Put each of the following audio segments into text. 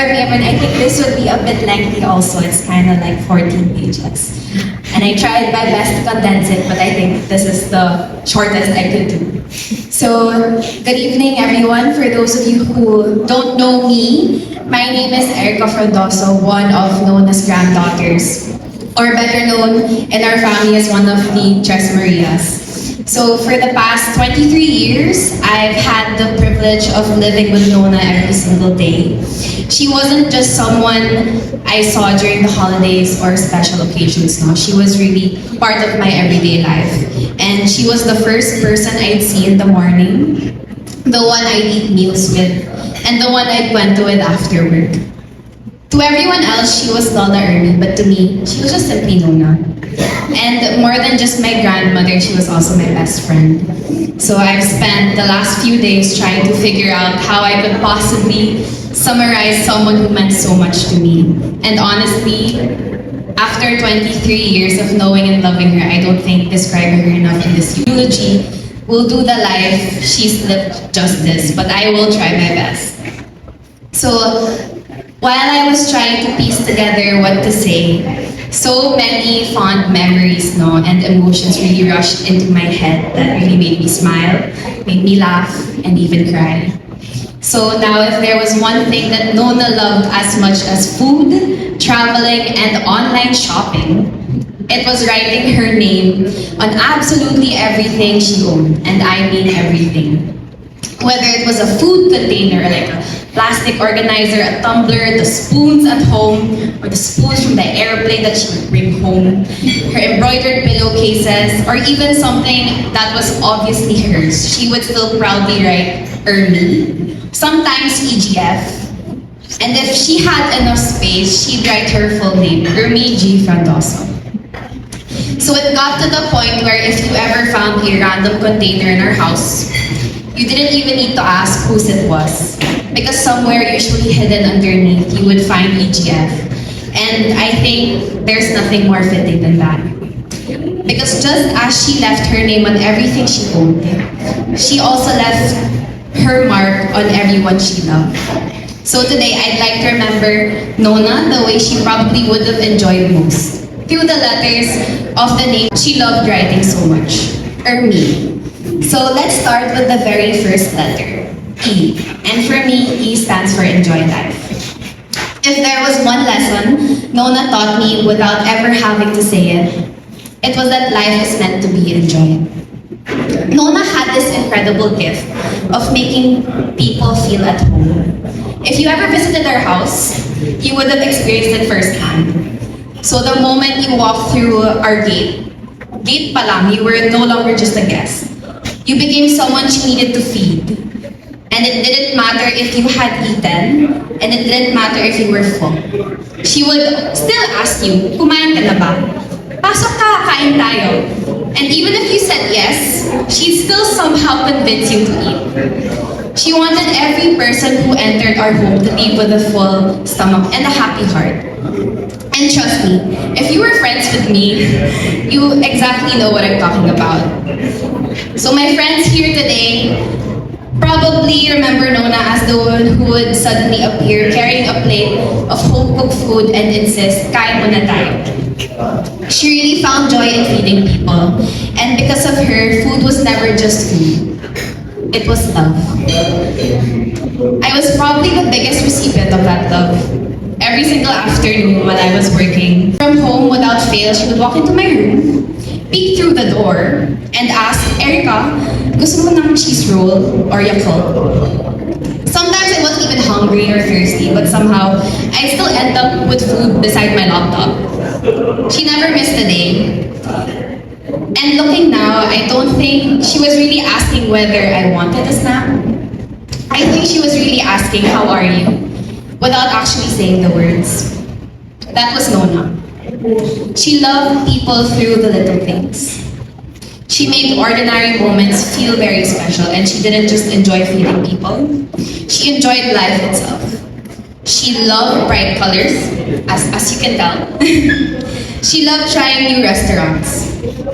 sorry everyone, I think this would be a bit lengthy also. It's kind of like 14 pages. And I tried my best to condense it, but I think this is the shortest I could do. So, good evening everyone. For those of you who don't know me, my name is Erica Frondoso, one of Nona's granddaughters, or better known in our family as one of the Tres Marias. So for the past 23 years, I've had the privilege of living with Nona every single day. She wasn't just someone I saw during the holidays or special occasions, no. She was really part of my everyday life. And she was the first person I'd see in the morning, the one I'd eat meals with, and the one I'd cuento with after work. To everyone else, she was Lola Ermi, but to me, she was just simply Nona. And more than just my grandmother, she was also my best friend. So I've spent the last few days trying to figure out how I could possibly summarize someone who meant so much to me. And honestly, after 23 years of knowing and loving her, I don't think describing her enough in this eulogy will do the life she's lived justice, but I will try my best. So, while I was trying to piece together what to say, so many fond memories, no, and emotions really rushed into my head that really made me smile, made me laugh, and even cry. So now if there was one thing that Nona loved as much as food, traveling, and online shopping, it was writing her name on absolutely everything she owned, and I mean everything. Whether it was a food container, like a plastic organizer, a tumbler, the spoons at home, or the spoons from the airplane that she would bring home, her embroidered pillowcases, or even something that was obviously hers, she would still proudly write Ermi, sometimes EGF, and if she had enough space, she'd write her full name, Ermi G. Frondoso. So it got to the point where if you ever found a random container in our house, you didn't even need to ask whose it was, because somewhere usually hidden underneath you would find EGF. And I think there's nothing more fitting than that. Because just as she left her name on everything she owned, she also left her mark on everyone she loved. So today I'd like to remember Nona the way she probably would have enjoyed most, through the letters of the name she loved writing so much, Ermi. So let's start with the very first letter, E. And for me, E stands for enjoy life. If there was one lesson Nona taught me without ever having to say it was that life is meant to be enjoyed. Nona had this incredible gift of making people feel at home. If you ever visited our house, you would have experienced it firsthand. So the moment you walked through our gate pa lang, you were no longer just a guest. You became someone she needed to feed. And it didn't matter if you had eaten, and it didn't matter if you were full. She would still ask you, kumain ka na ba? Pasok ka, kain tayo. And even if you said yes, she'd still somehow convince you to eat. She wanted every person who entered our home to leave with a full stomach and a happy heart. And trust me, if you were friends with me, you exactly know what I'm talking about. So my friends here today probably remember Nona as the one who would suddenly appear carrying a plate of home-cooked food and insist, kain muna tayo. She really found joy in feeding people. And because of her, food was never just food. It was love. I was probably the biggest recipient of that love. Every single afternoon while I was working from home, without fail, she would walk into my room, peek through the door, and ask, Erica, gusto mo ng cheese roll or Yakult? Sometimes I wasn't even hungry or thirsty, but somehow I still end up with food beside my laptop. She never missed a day. And looking now, I don't think she was really asking whether I wanted a snack. I think she was really asking, how are you? Without actually saying the words. That was Nona. She loved people through the little things. She made ordinary moments feel very special, and she didn't just enjoy feeding people. She enjoyed life itself. She loved bright colors, as you can tell. She loved trying new restaurants.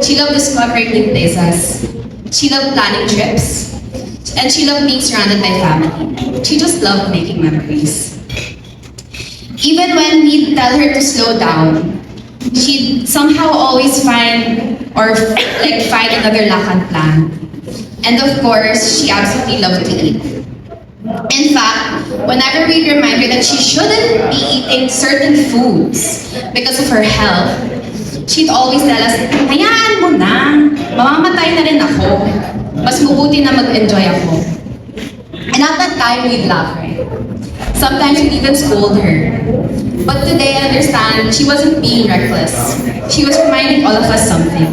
She loved discovering new places. She loved planning trips. And she loved being surrounded by family. She just loved making memories. Even when we tell her to slow down, she'd somehow always find another lakad plan. And of course, she absolutely loved to eat. In fact, whenever we remind her that she shouldn't be eating certain foods because of her health, she'd always tell us, hayaan mo na, mamamatay na rin ako. Mas mabuti na mag-enjoy ako. And at that time, we'd laugh, right? Sometimes we'd even scold her. But today, I understand she wasn't being reckless. She was reminding all of us something,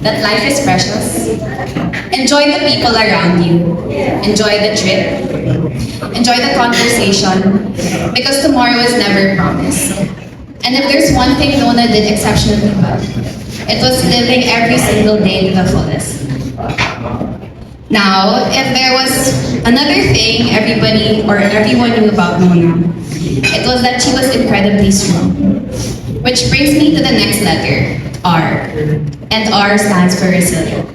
that life is precious. Enjoy the people around you. Enjoy the trip. Enjoy the conversation. Because tomorrow is never promised. And if there's one thing Nona did exceptionally well, it was living every single day to the fullest. Now, if there was another thing everyone knew about Nona, it was that she was incredibly strong. Which brings me to the next letter, R. And R stands for resilient.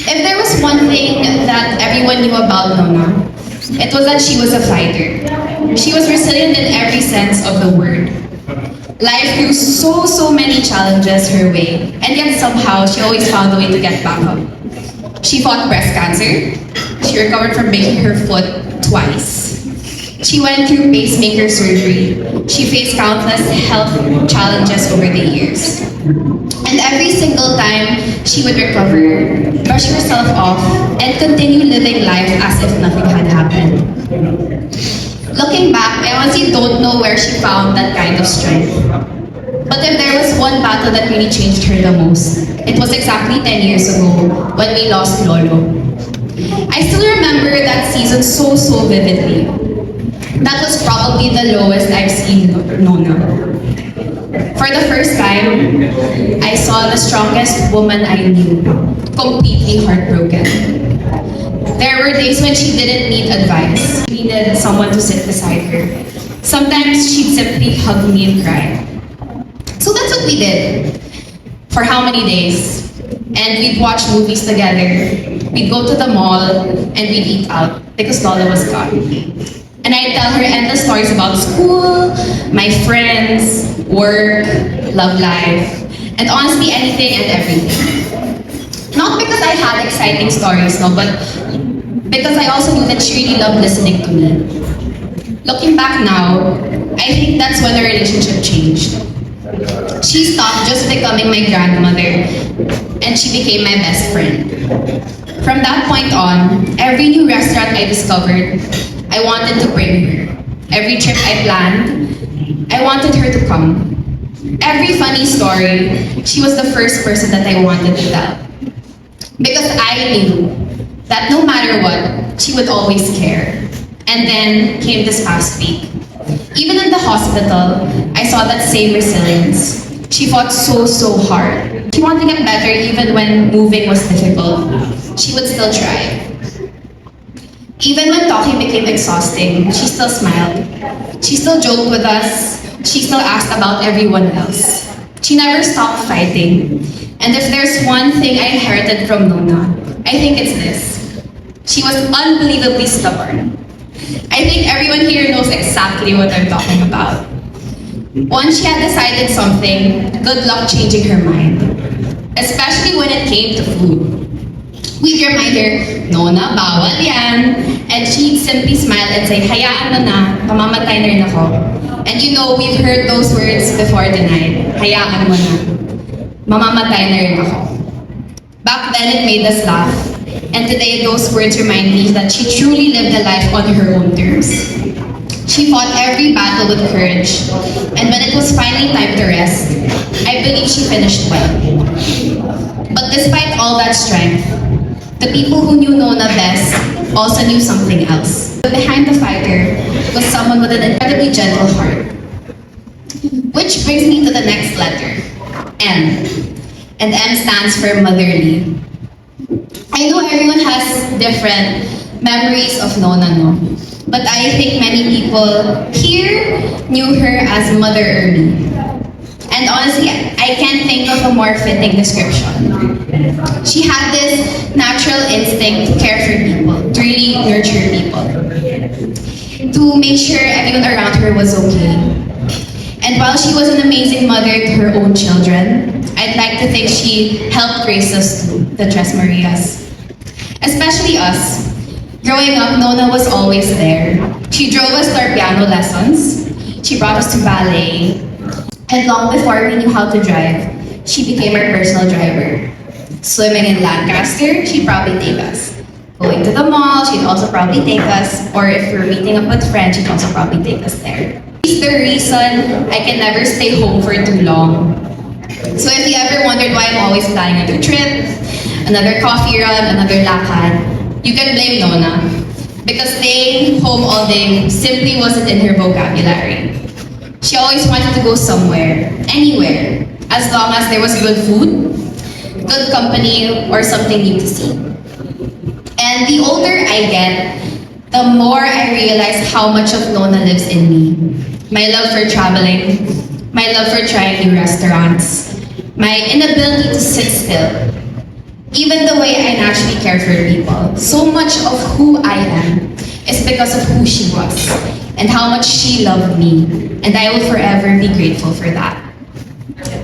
If there was one thing that everyone knew about Nona, it was that she was a fighter. She was resilient in every sense of the word. Life threw so many challenges her way, and yet somehow she always found a way to get back up. She fought breast cancer. She recovered from breaking her foot twice. She went through pacemaker surgery. She faced countless health challenges over the years. And every single time, she would recover, brush herself off, and continue living life as if nothing had happened. Looking back, I honestly don't know where she found that kind of strength. But if there was one battle that really changed her the most, it was exactly 10 years ago when we lost Lolo. I still remember that season so vividly. That was probably the lowest I've seen Nona. For the first time, I saw the strongest woman I knew, completely heartbroken. There were days when she didn't need advice. She needed someone to sit beside her. Sometimes she'd simply hug me and cry. So that's what we did. For how many days? And we'd watch movies together. We'd go to the mall and we'd eat out because Lola was gone. And I'd tell her endless stories about school, my friends, work, love life, and honestly anything and everything. Not because I had exciting stories, no, but because I also knew that she really loved listening to me. Looking back now, I think that's when our relationship changed. She stopped just becoming my grandmother, and she became my best friend. From that point on, every new restaurant I discovered, I wanted to bring her. Every trip I planned, I wanted her to come. Every funny story, she was the first person that I wanted to tell. Because I knew that no matter what, she would always care. And then came this past week. Even in the hospital, I saw that same resilience. She fought so hard. She wanted to get better even when moving was difficult. She would still try. Even when talking became exhausting, she still smiled. She still joked with us. She still asked about everyone else. She never stopped fighting. And if there's one thing I inherited from Nona, I think it's this. She was unbelievably stubborn. I think everyone here knows exactly what I'm talking about. Once she had decided something, good luck changing her mind. Especially when it came to food. We'd remind her, Nona, bawal yan. And she'd simply smile and say, hayaan mo na, mamamatay na rin ako. And you know, we've heard those words before tonight. Hayaan mo na, mamamatay na rin ako. Back then, it made us laugh. And today, those words remind me that she truly lived a life on her own terms. She fought every battle with courage. And when it was finally time to rest, I believe she finished well. But despite all that strength, the people who knew Nona best also knew something else. Behind the fighter was someone with an incredibly gentle heart. Which brings me to the next letter, M. And M stands for motherly. I know everyone has different memories of Nona, no? But I think many people here knew her as Mother Ernie. And honestly, I can't think of a more fitting description. She had this natural instinct to care for people, to really nurture people. to make sure everyone around her was okay. And while she was an amazing mother to her own children, I'd like to think she helped raise us too, the Tres Marias. Especially us. Growing up, Nona was always there. She drove us to our piano lessons. She brought us to ballet. And long before we knew how to drive, she became our personal driver. Swimming in Lancaster, she'd probably take us. Going to the mall, she'd also probably take us. Or if we're meeting up with friends, she'd also probably take us there. She's the reason I can never stay home for too long. So if you ever wondered why I'm always planning another trip, another coffee run, another lakad, you can blame Nona. Because staying home all day simply wasn't in her vocabulary. She always wanted to go somewhere, anywhere, as long as there was good food, good company, or something new to see. And the older I get, the more I realize how much of Nona lives in me. My love for traveling, my love for trying new restaurants, my inability to sit still, even the way I naturally care for people. So much of who I am is because of who she was and how much she loved me, and I will forever be grateful for that.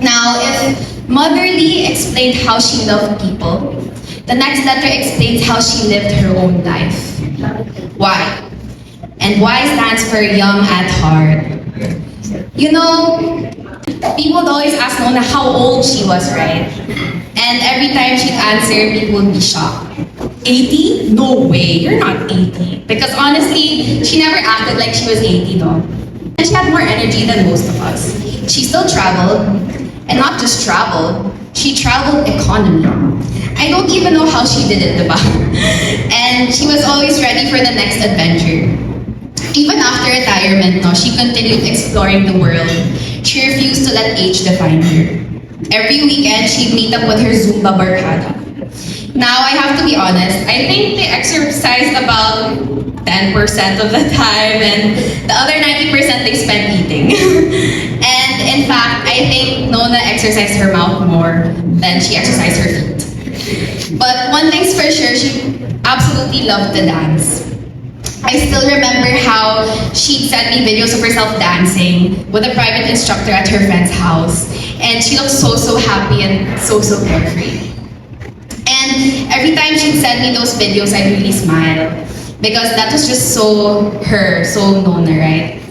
Now, if Motherly explained how she loved people, the next letter explains how she lived her own life. Why? And Y stands for young at heart. You know, people would always ask Nona how old she was, right? And every time she'd answer, people would be shocked. 80? No way, you're not 80. Because honestly, she never acted like she was 80 though. And she had more energy than most of us. She still traveled, and not just traveled, she traveled economy. I don't even know how she did it, diba? And she was always ready for the next adventure. Even after retirement, no, she continued exploring the world. She refused to let age define her. Every weekend, she'd meet up with her Zumba barkada. Now, I have to be honest, I think they exercised about 10% of the time, and the other 90% they spent eating. And in fact, I think Nona exercised her mouth more than she exercised her feet. But one thing's for sure, she absolutely loved to dance. I still remember how she'd send me videos of herself dancing with a private instructor at her friend's house. And she looked so happy and so carefree. And every time she'd send me those videos, I'd really smile. Because that was just so her, so Nona, right?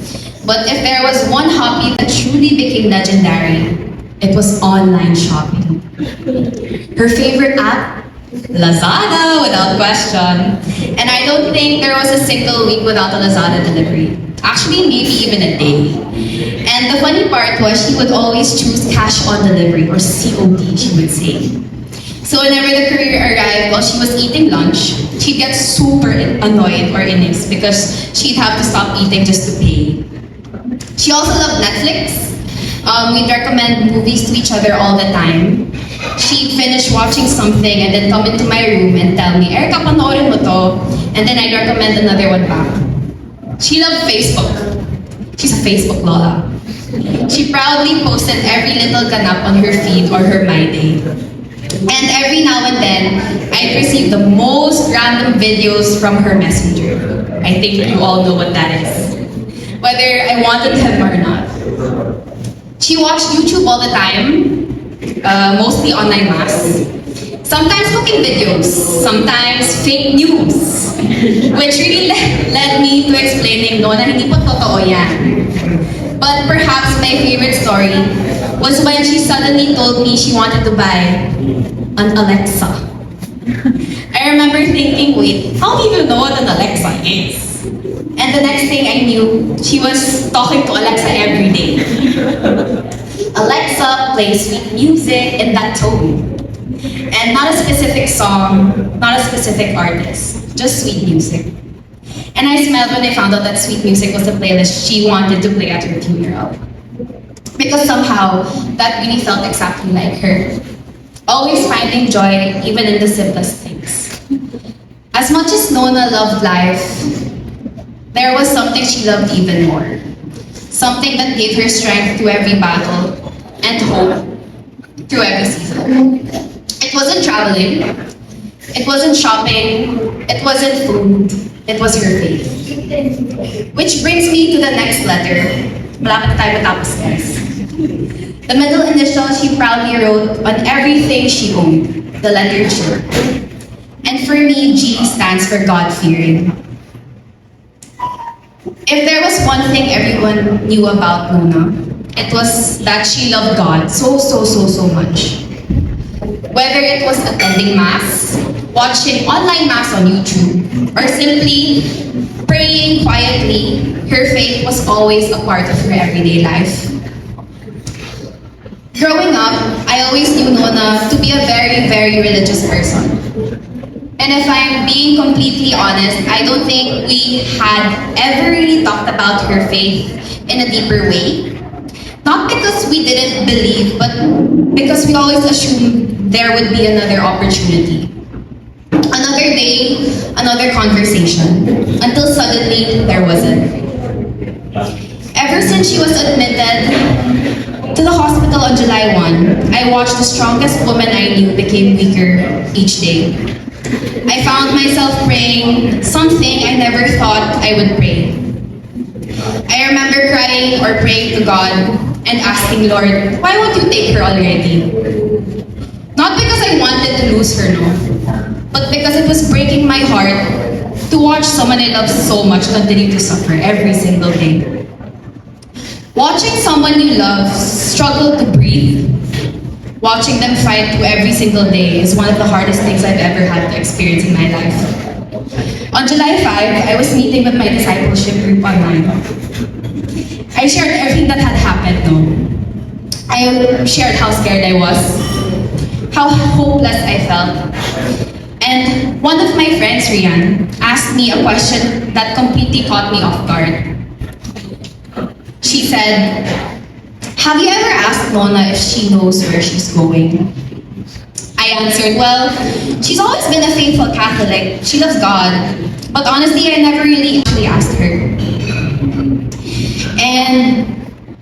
But if there was one hobby that truly became legendary, it was online shopping. Her favorite app? Lazada, without question. And I don't think there was a single week without a Lazada delivery. Actually, maybe even a day. And the funny part was she would always choose cash on delivery, or COD, she would say. So whenever the courier arrived while she was eating lunch, she'd get super annoyed or inis because she'd have to stop eating just to pay. She also loved Netflix. We'd recommend movies to each other all the time. She'd finish watching something and then come into my room and tell me, Erica, panoorin mo to. And then I'd recommend another one back. She loved Facebook. She's a Facebook lola. She proudly posted every little ganap on her feed or her My Day. And every now and then, I'd receive the most random videos from her messenger. I think you all know what that is. Whether I wanted them or not. She watched YouTube all the time, mostly online mass. Sometimes cooking videos, sometimes fake news. Which really led me to explaining, Nona, hindi po totoo yan. But perhaps my favorite story was when she suddenly told me she wanted to buy an Alexa. I remember thinking, wait, how do you know what an Alexa is? And the next thing I knew, she was talking to Alexa every day. Alexa, play sweet music in that tone. And not a specific song, not a specific artist, just sweet music. And I smiled when I found out that sweet music was the playlist she wanted to play at her funeral. Because somehow, that really felt exactly like her. Always finding joy, even in the simplest things. As much as Nona loved life, there was something she loved even more. Something that gave her strength through every battle and hope through every season. It wasn't traveling, it wasn't shopping, it wasn't food, it was her faith. Which brings me to the next letter. Malapit na tayo matapos, guys. The middle initial she proudly wrote on everything she owned, the letter G. And for me, G stands for God-fearing. If there was one thing everyone knew about Nona, it was that she loved God so much. Whether it was attending Mass, watching online Mass on YouTube, or simply praying quietly, her faith was always a part of her everyday life. Growing up, I always knew Nona to be a very religious person. And if I'm being completely honest, I don't think we had ever really talked about her faith in a deeper way. Not because we didn't believe, but because we always assumed there would be another opportunity. Another day, another conversation, until suddenly there wasn't. Ever since she was admitted to the hospital on July 1, I watched the strongest woman I knew became weaker each day. I found myself praying something I never thought I would pray. I remember crying or praying to God and asking, Lord, why won't you take her already? Not because I wanted to lose her, no, but because it was breaking my heart to watch someone I love so much continue to suffer every single day. Watching someone you love struggle to breathe, watching them fight through every single day is one of the hardest things I've ever had to experience in my life. On July 5, I was meeting with my discipleship group online. I shared everything that had happened, no. I shared how scared I was, how hopeless I felt. And one of my friends, Rian, asked me a question that completely caught me off guard. She said, have you ever asked Nona if she knows where she's going? I answered, well, she's always been a faithful Catholic. She loves God. But honestly, I never really actually asked her. And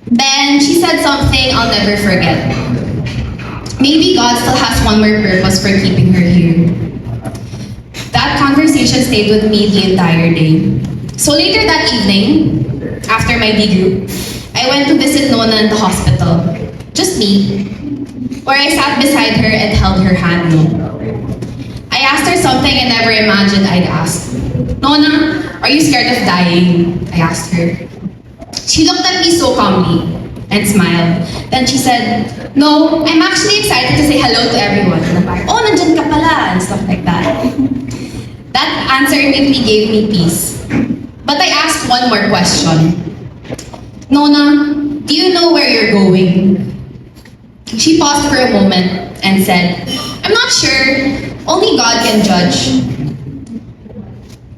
then she said something I'll never forget. Maybe God still has one more purpose for keeping her here. That conversation stayed with me the entire day. So later that evening, after my D group, I went to visit Nona in the hospital. Just me. Where I sat beside her and held her hand. I asked her something I never imagined I'd ask. Nona, are you scared of dying? I asked her. She looked at me so calmly and smiled. Then she said, no, I'm actually excited to say hello to everyone. And I'm like, oh, nandyan ka pala, and stuff like that. That answer immediately gave me peace. But I asked one more question. Nona, do you know where you're going? She paused for a moment and said, I'm not sure. Only God can judge.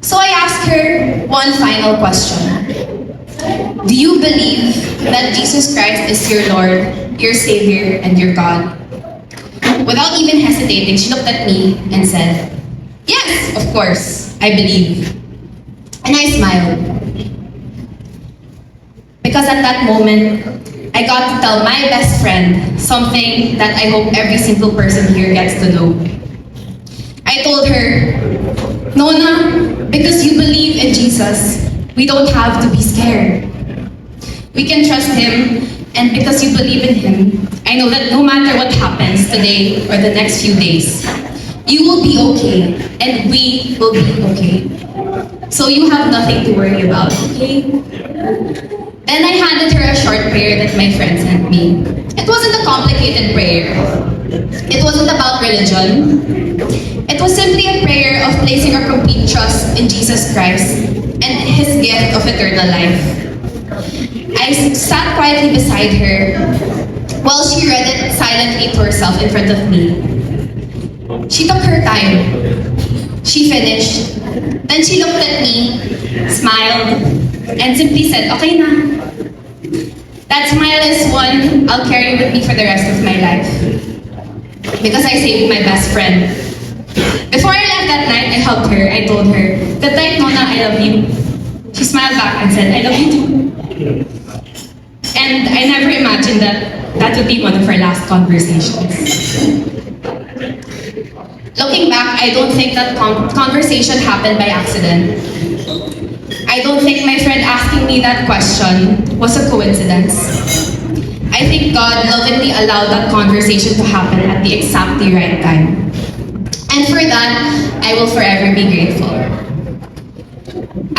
So I asked her one final question. Do you believe that Jesus Christ is your Lord, your Savior, and your God? Without even hesitating, she looked at me and said, yes, of course, I believe. And I smiled. Because at that moment, I got to tell my best friend something that I hope every single person here gets to know. I told her, Nona, because you believe in Jesus, we don't have to be scared. We can trust Him, and because you believe in Him, I know that no matter what happens today or the next few days, you will be okay, and we will be okay. So you have nothing to worry about, okay? Then I handed her a short prayer that my friend sent me. It wasn't a complicated prayer. It wasn't about religion. It was simply a prayer of placing our complete trust in Jesus Christ and His gift of eternal life. I sat quietly beside her while she read it silently to herself in front of me. She took her time. She finished. Then she looked at me, smiled, and simply said, okay na. That smile is one I'll carry with me for the rest of my life. Because I saved my best friend. Before I left that night, I hugged her. I told her, good night, Nona, I love you. She smiled back and said, I love you too. And I never imagined that that would be one of our last conversations. Looking back, I don't think that conversation happened by accident. I don't think my friend asking me that question was a coincidence. I think God lovingly allowed that conversation to happen at the exactly right time. And for that, I will forever be grateful.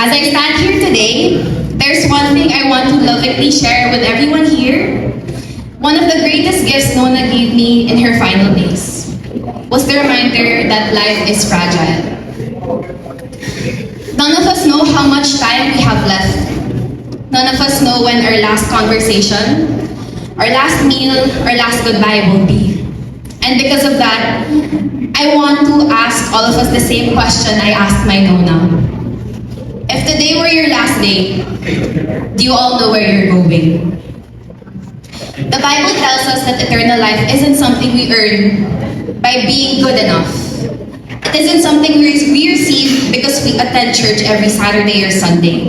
As I stand here today, there's one thing I want to lovingly share with everyone here. One of the greatest gifts Nona gave me in her final days was the reminder that life is fragile. None of us know how much time we have left. None of us know when our last conversation, our last meal, our last goodbye will be. And because of that, I want to ask all of us the same question I asked my Nona. If today were your last day, do you all know where you're going? The Bible tells us that eternal life isn't something we earn by being good enough. It isn't something we receive because we attend church every Saturday or Sunday.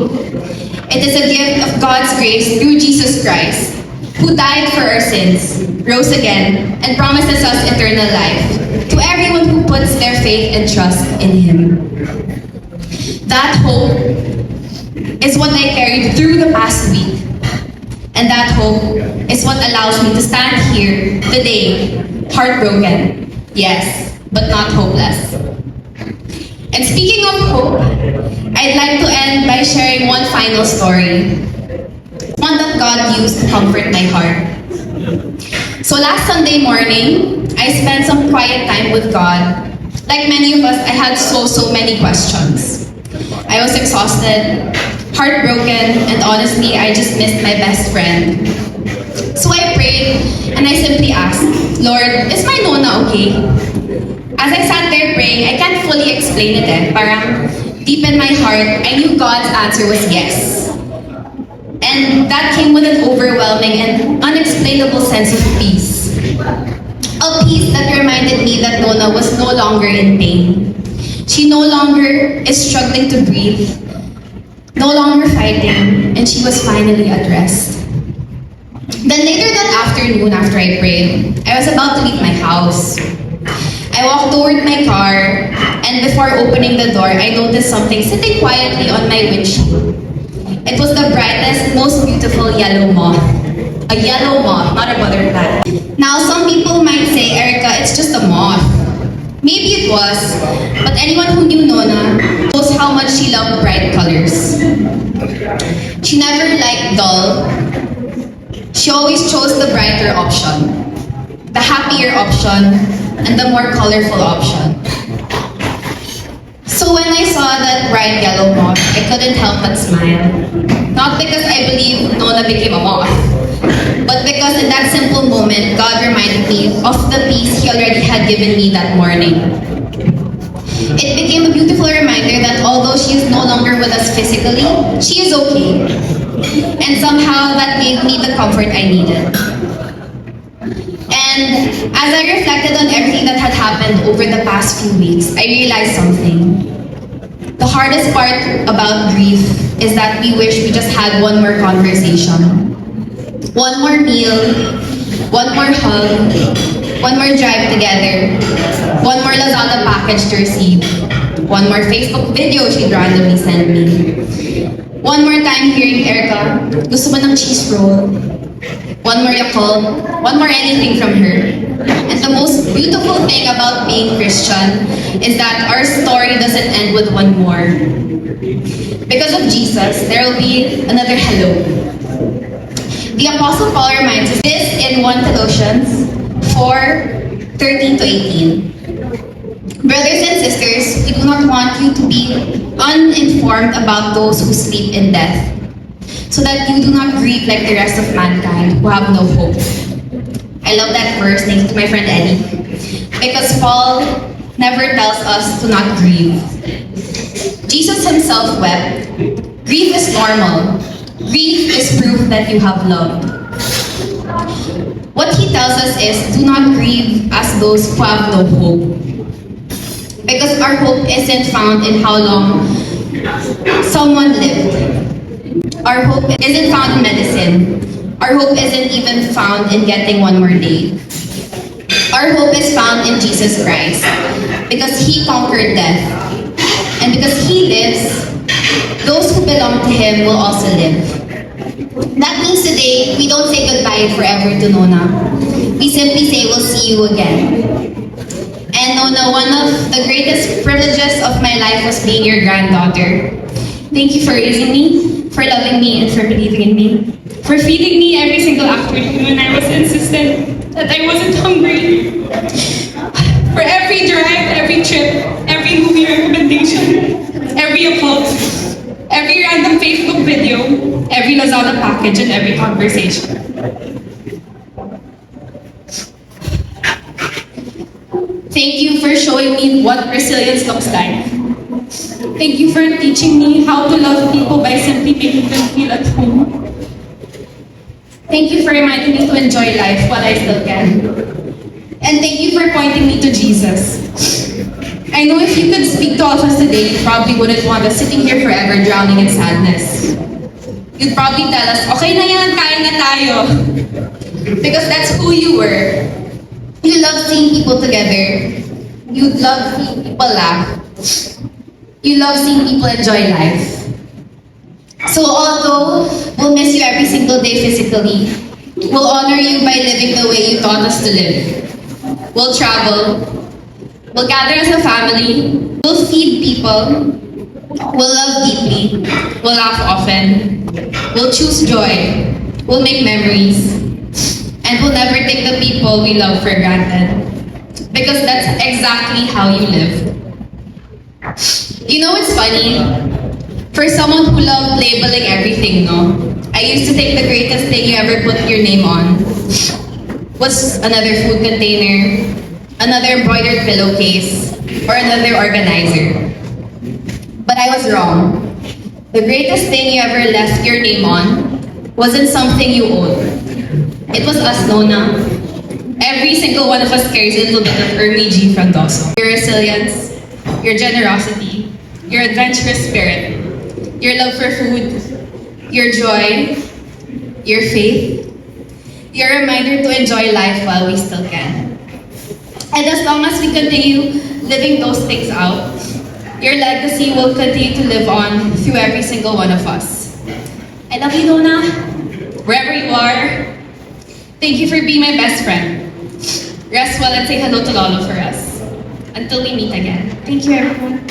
It is a gift of God's grace through Jesus Christ, who died for our sins, rose again, and promises us eternal life to everyone who puts their faith and trust in Him. That hope is what I carried through the past week. And that hope is what allows me to stand here today, heartbroken, yes, but not hopeless. And speaking of hope, I'd like to end by sharing one final story. One that God used to comfort my heart. So last Sunday morning, I spent some quiet time with God. Like many of us, I had so many questions. I was exhausted, heartbroken, and honestly, I just missed my best friend. So I prayed, and I simply asked, Lord, is my Nona okay? As I sat there praying, I can't fully explain it Parang deep in my heart, I knew God's answer was yes. And that came with an overwhelming and unexplainable sense of peace. A peace that reminded me that Nona was no longer in pain. She no longer is struggling to breathe, no longer fighting, and she was finally at rest. Then later that afternoon, after I prayed, I was about to leave my house. I walked toward my car, and before opening the door, I noticed something sitting quietly on my windshield. It was the brightest, most beautiful yellow moth. A yellow moth, not a butterfly. Now, some people might say, Erica, it's just a moth. Maybe it was, but anyone who knew Nona knows how much she loved bright colors. She never liked dull. She always chose the brighter option, the happier option, and the more colorful option. So when I saw that bright yellow moth, I couldn't help but smile. Not because I believe Nona became a moth, but because in that simple moment, God reminded me of the peace He already had given me that morning. It became a beautiful reminder that although she is no longer with us physically, she is okay. And somehow that gave me the comfort I needed. And as I reflected on everything that had happened over the past few weeks, I realized something. The hardest part about grief is that we wish we just had one more conversation. One more meal, one more hug, one more drive together, one more Lazada package to receive, one more Facebook video she'd randomly send me, one more time hearing Erica, gusto mo ng cheese roll, one more Yakult, one more anything from her. And the most beautiful thing about being Christian is that our story doesn't end with one more. Because of Jesus, there will be another hello. The Apostle Paul reminds us this in 1 Colossians 4:13 to 18. Brothers and sisters, we do not want you to be uninformed about those who sleep in death, so that you do not grieve like the rest of mankind who have no hope. I love that verse, thanks to my friend Eddie, because Paul never tells us to not grieve. Jesus himself wept. Grief is normal. Grief is proof that you have loved. What he tells us is, do not grieve as those who have no hope. Because our hope isn't found in how long someone lived. Our hope isn't found in medicine. Our hope isn't even found in getting one more day. Our hope is found in Jesus Christ. Because He conquered death. And because He lives, those who belong to Him will also live. That means today, we don't say goodbye forever to Nona. We simply say we'll see you again. And Nona, one of the greatest privileges of my life was being your granddaughter. Thank you for raising me, for loving me, and for believing in me. For feeding me every single afternoon when I was insistent that I wasn't hungry. For every drive, every trip, every movie recommendation, every upload, every random Facebook video, every Lazada package, and every conversation. Thank you for showing me what resilience looks like. Thank you for teaching me how to love people by simply making them feel at home. Thank you for reminding me to enjoy life while I still can. And thank you for pointing me to Jesus. I know if you could speak to all of us today, you probably wouldn't want us sitting here forever drowning in sadness. You'd probably tell us, okay na yan, kain na tayo. Because that's who you were. You love seeing people together. You love seeing people laugh. You love seeing people enjoy life. So although we'll miss you every single day physically, we'll honor you by living the way you taught us to live. We'll travel. We'll gather as a family. We'll feed people. We'll love deeply. We'll laugh often. We'll choose joy. We'll make memories. And we'll never take the people we love for granted. Because that's exactly how you live. You know what's funny? For someone who loved labeling everything, no? I used to think the greatest thing you ever put your name on was another food container, another embroidered pillowcase, or another organizer. But I was wrong. The greatest thing you ever left your name on wasn't something you owned. It was us, Nona. Every single one of us carries a little bit of Ermi G from Doso. Your resilience, your generosity, your adventurous spirit, your love for food, your joy, your faith, your reminder to enjoy life while we still can. And as long as we continue living those things out, your legacy will continue to live on through every single one of us. I love you, Nona, wherever you are. Thank you for being my best friend. Rest well and say hello to Lolo for us. Until we meet again. Thank you, everyone.